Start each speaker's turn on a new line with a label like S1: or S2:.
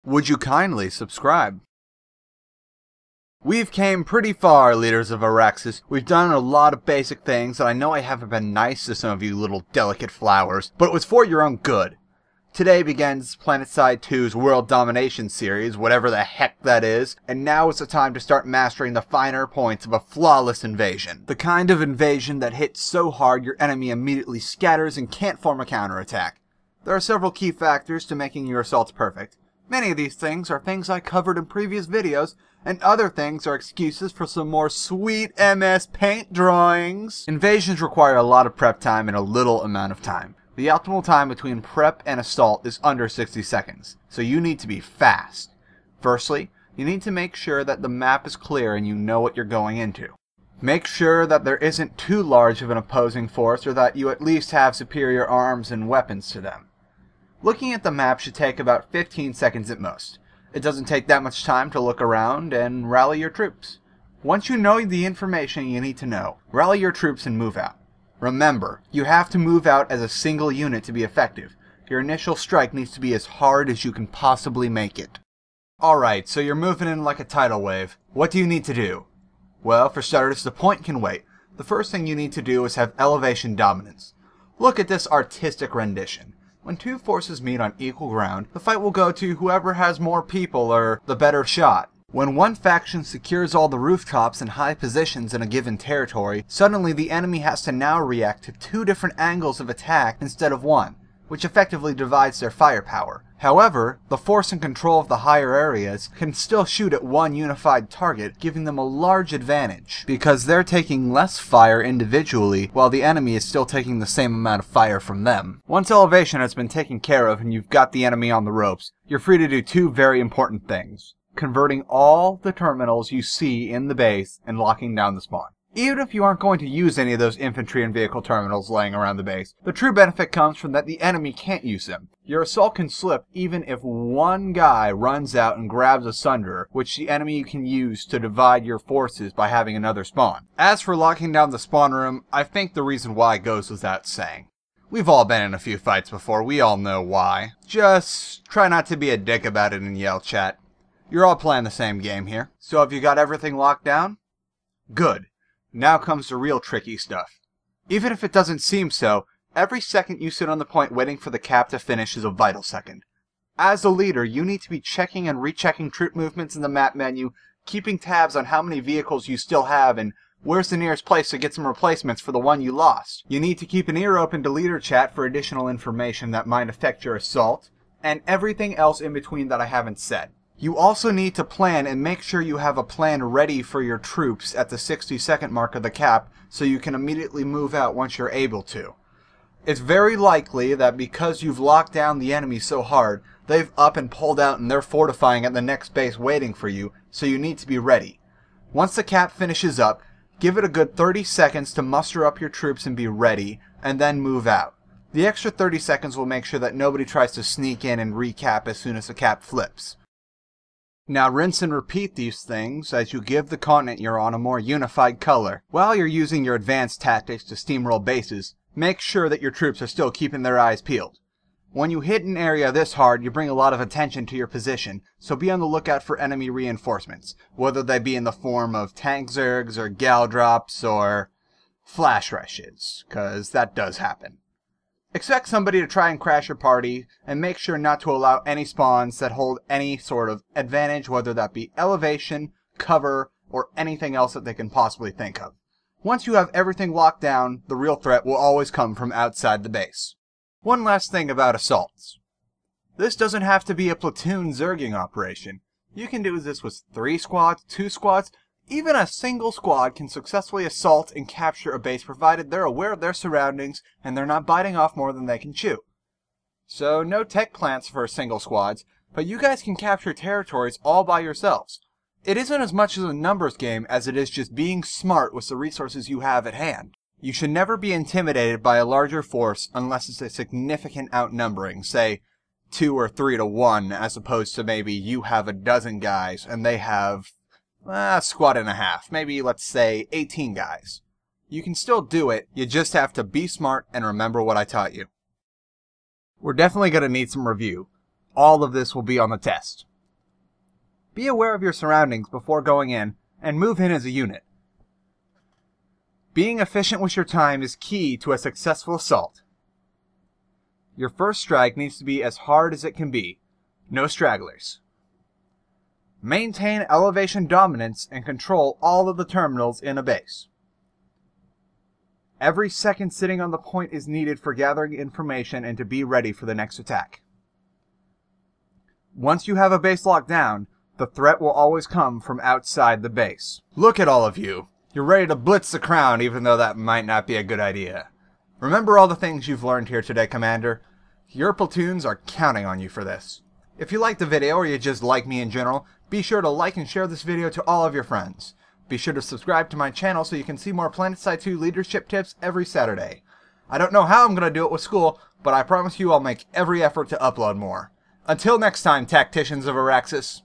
S1: Would you kindly subscribe? We've came pretty far, leaders of Araxis. We've done a lot of basic things, and I know I haven't been nice to some of you little delicate flowers, but it was for your own good. Today begins Planetside 2's World Domination series, whatever the heck that is, and now is the time to start mastering the finer points of a flawless invasion. The kind of invasion that hits so hard your enemy immediately scatters and can't form a counterattack. There are several key factors to making your assaults perfect. Many of these things are things I covered in previous videos, and other things are excuses for some more sweet MS Paint drawings. Invasions require a lot of prep time in a little amount of time. The optimal time between prep and assault is under 60 seconds, so you need to be fast. Firstly, you need to make sure that the map is clear and you know what you're going into. Make sure that there isn't too large of an opposing force, or that you at least have superior arms and weapons to them. Looking at the map should take about 15 seconds at most. It doesn't take that much time to look around and rally your troops. Once you know the information you need to know, rally your troops and move out. Remember, you have to move out as a single unit to be effective. Your initial strike needs to be as hard as you can possibly make it. Alright, so you're moving in like a tidal wave. What do you need to do? Well, for starters, the point can wait. The first thing you need to do is have elevation dominance. Look at this artistic rendition. When two forces meet on equal ground, the fight will go to whoever has more people or the better shot. When one faction secures all the rooftops and high positions in a given territory, suddenly the enemy has to now react to two different angles of attack instead of one, which effectively divides their firepower. However, the force in control of the higher areas can still shoot at one unified target, giving them a large advantage, because they're taking less fire individually, while the enemy is still taking the same amount of fire from them. Once elevation has been taken care of and you've got the enemy on the ropes, you're free to do two very important things: converting all the terminals you see in the base and locking down the spawn. Even if you aren't going to use any of those infantry and vehicle terminals laying around the base, the true benefit comes from that the enemy can't use them. Your assault can slip even if one guy runs out and grabs a sunderer, which the enemy can use to divide your forces by having another spawn. As for locking down the spawn room, I think the reason why goes without saying. We've all been in a few fights before, we all know why. Just try not to be a dick about it and yell chat. You're all playing the same game here. So have you got everything locked down? Good. Now comes the real tricky stuff. Even if it doesn't seem so, every second you sit on the point waiting for the cap to finish is a vital second. As a leader, you need to be checking and rechecking troop movements in the map menu, keeping tabs on how many vehicles you still have, and where's the nearest place to get some replacements for the one you lost. You need to keep an ear open to leader chat for additional information that might affect your assault, and everything else in between that I haven't said. You also need to plan and make sure you have a plan ready for your troops at the 60-second mark of the cap so you can immediately move out once you're able to. It's very likely that because you've locked down the enemy so hard, they've up and pulled out and they're fortifying at the next base waiting for you, so you need to be ready. Once the cap finishes up, give it a good 30 seconds to muster up your troops and be ready, and then move out. The extra 30 seconds will make sure that nobody tries to sneak in and recap as soon as the cap flips. Now rinse and repeat these things as you give the continent you're on a more unified color. While you're using your advanced tactics to steamroll bases, make sure that your troops are still keeping their eyes peeled. When you hit an area this hard, you bring a lot of attention to your position, so be on the lookout for enemy reinforcements, whether they be in the form of tank zergs or gal drops or flash rushes, cause that does happen. Expect somebody to try and crash your party, and make sure not to allow any spawns that hold any sort of advantage, whether that be elevation, cover, or anything else that they can possibly think of. Once you have everything locked down, the real threat will always come from outside the base. One last thing about assaults. This doesn't have to be a platoon zerging operation. You can do this with 3 squads, 2 squads, even a single squad can successfully assault and capture a base provided they're aware of their surroundings and they're not biting off more than they can chew. So no tech plants for single squads, but you guys can capture territories all by yourselves. It isn't as much as a numbers game as it is just being smart with the resources you have at hand. You should never be intimidated by a larger force unless it's a significant outnumbering, say 2 or 3 to 1, as opposed to maybe you have a dozen guys and they have a squad and a half, maybe let's say 18 guys. You can still do it, you just have to be smart and remember what I taught you. We're definitely going to need some review. All of this will be on the test. Be aware of your surroundings before going in, and move in as a unit. Being efficient with your time is key to a successful assault. Your first strike needs to be as hard as it can be. No stragglers. Maintain elevation dominance and control all of the terminals in a base. Every second sitting on the point is needed for gathering information and to be ready for the next attack. Once you have a base locked down, the threat will always come from outside the base. Look at all of you. You're ready to blitz the crown, even though that might not be a good idea. Remember all the things you've learned here today, Commander. Your platoons are counting on you for this. If you liked the video, or you just like me in general, be sure to like and share this video to all of your friends. Be sure to subscribe to my channel so you can see more Planetside 2 leadership tips every Saturday. I don't know how I'm going to do it with school, but I promise you I'll make every effort to upload more. Until next time, tacticians of Araxis.